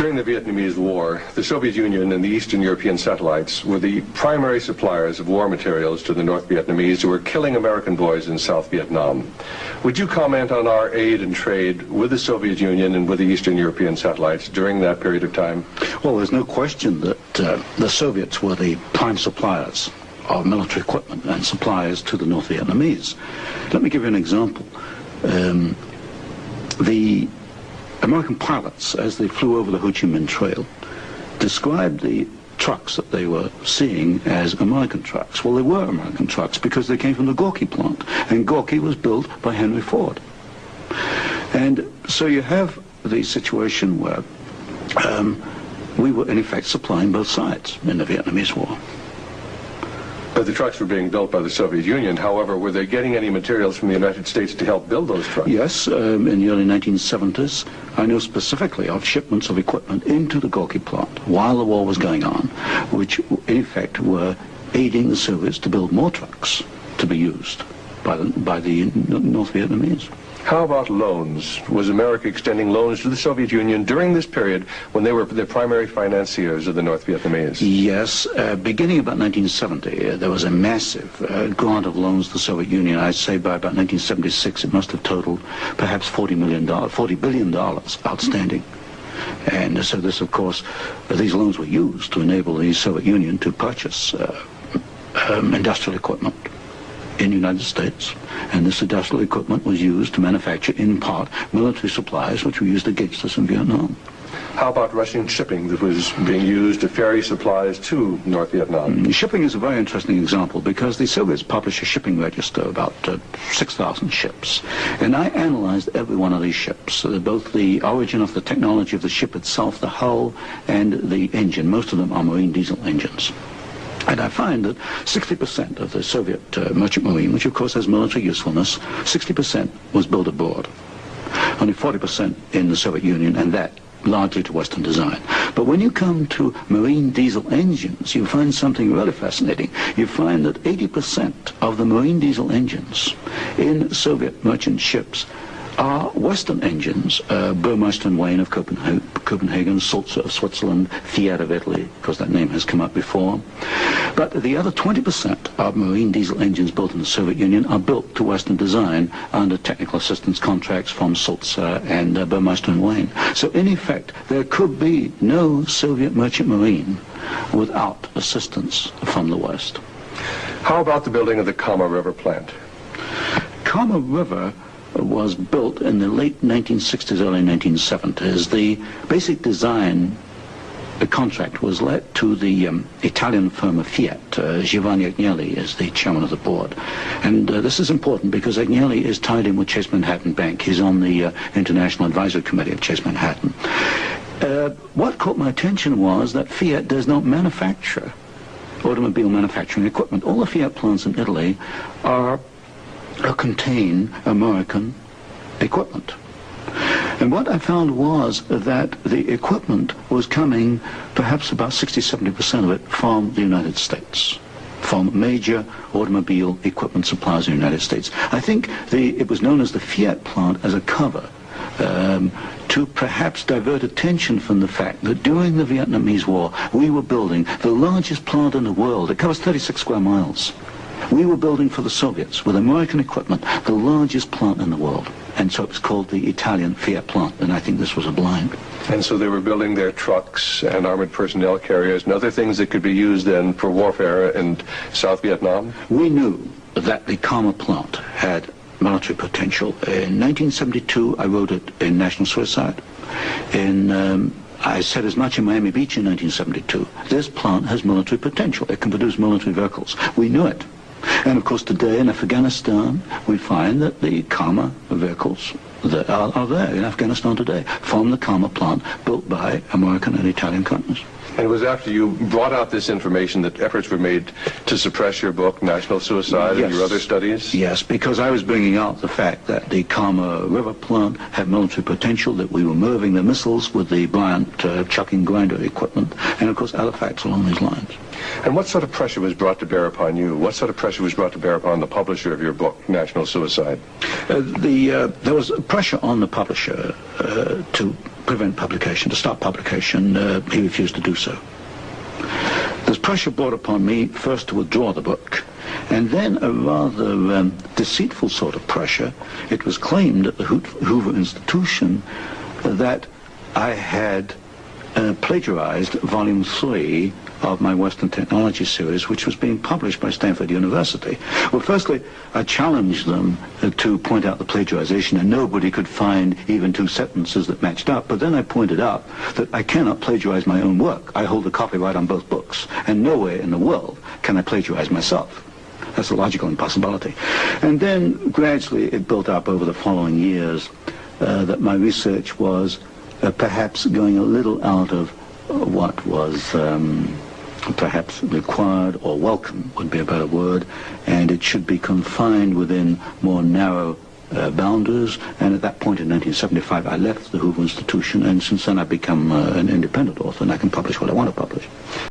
During the Vietnamese War, the Soviet Union and the Eastern European satellites were the primary suppliers of war materials to the North Vietnamese who were killing American boys in South Vietnam. Would you comment on our aid and trade with the Soviet Union and with the Eastern European satellites during that period of time? Well, there's no question that the Soviets were the prime suppliers of military equipment and suppliers to the North Vietnamese. Let me give you an example. The American pilots, as they flew over the Ho Chi Minh Trail, described the trucks that they were seeing as American trucks. Well, they were American trucks because they came from the Gorky plant, and Gorky was built by Henry Ford. And so you have the situation where we were in effect supplying both sides in the Vietnamese War. But the trucks were being built by the Soviet Union. However, were they getting any materials from the United States to help build those trucks? Yes, in the early 1970s, I know specifically of shipments of equipment into the Gorky plant while the war was going on, which in effect were aiding the Soviets to build more trucks to be used by the North Vietnamese. How about loans? Was America extending loans to the Soviet Union during this period when they were the primary financiers of the North Vietnamese? Yes. Beginning about 1970, there was a massive grant of loans to the Soviet Union. I'd say by about 1976, it must have totaled perhaps $40 billion outstanding. And so this, of course, these loans were used to enable the Soviet Union to purchase industrial equipment in the United States, and this industrial equipment was used to manufacture, in part, military supplies which were used against us in Vietnam. How about Russian shipping that was being used to ferry supplies to North Vietnam? Shipping is a very interesting example because the Soviets published a shipping register, about 6,000 ships, and I analyzed every one of these ships, both the origin of the technology of the ship itself, the hull, and the engine. Most of them are marine diesel engines. And I find that 60% of the Soviet merchant marine, which of course has military usefulness, 60% was built abroad. Only 40% in the Soviet Union, and that largely to Western design. But when you come to marine diesel engines, you find something really fascinating. You find that 80% of the marine diesel engines in Soviet merchant ships are Western engines, Burmeister & Wain of Copenhagen, Sulzer of Switzerland, Fiat of Italy, because that name has come up before. But the other 20% of marine diesel engines built in the Soviet Union are built to Western design under technical assistance contracts from Sulzer and Burmeister & Wain. So in effect, there could be no Soviet merchant marine without assistance from the West. How about the building of the Kama River plant? Kama River was built in the late 1960s, early 1970s. The basic design, the contract was let to the Italian firm of Fiat. Giovanni Agnelli is the chairman of the board. And this is important because Agnelli is tied in with Chase Manhattan Bank. He's on the International Advisory Committee of Chase Manhattan. What caught my attention was that Fiat does not manufacture automobile manufacturing equipment. All the Fiat plants in Italy contain American equipment. And what I found was that the equipment was coming, perhaps about 60-70% of it, from the United States, from major automobile equipment suppliers in the United States. I think it was known as the Fiat plant as a cover to perhaps divert attention from the fact that during the Vietnamese War, we were building the largest plant in the world. It covers 36 square miles. We were building for the Soviets, with American equipment, the largest plant in the world. And so it was called the Italian Fiat plant, and I think this was a blind. And so they were building their trucks and armored personnel carriers and other things that could be used then for warfare in South Vietnam? We knew that the Kama plant had military potential. In 1972, I wrote it in National Suicide. I said as much in Miami Beach in 1972. This plant has military potential. It can produce military vehicles. We knew it. And of course today in Afghanistan we find that the Kama vehicles that are there in Afghanistan today from the Kama plant built by American and Italian companies. And it was after you brought out this information that efforts were made to suppress your book, National Suicide, Yes. and your other studies? Yes, because I was bringing out the fact that the Kama River plant had military potential, that we were moving the missiles with the Bryant chucking grinder equipment, and of course other facts along these lines. And what sort of pressure was brought to bear upon you? What sort of pressure was brought to bear upon the publisher of your book, National Suicide? There was pressure on the publisher to prevent publication, to stop publication. He refused to do so. There's pressure brought upon me first to withdraw the book, and then a rather deceitful sort of pressure. It was claimed at the Hoover Institution that I had plagiarized Volume 3 of my Western Technology series, which was being published by Stanford University. Well, firstly, I challenged them to point out the plagiarization, and nobody could find even 2 sentences that matched up. But then I pointed out that I cannot plagiarize my own work. I hold the copyright on both books, and nowhere in the world can I plagiarize myself. That's a logical impossibility. And then gradually it built up over the following years that my research was perhaps going a little out of what was perhaps required, or welcome would be a better word, and it should be confined within more narrow boundaries. And at that point in 1975 I left the Hoover Institution, and since then I've become an independent author, and I can publish what I want to publish.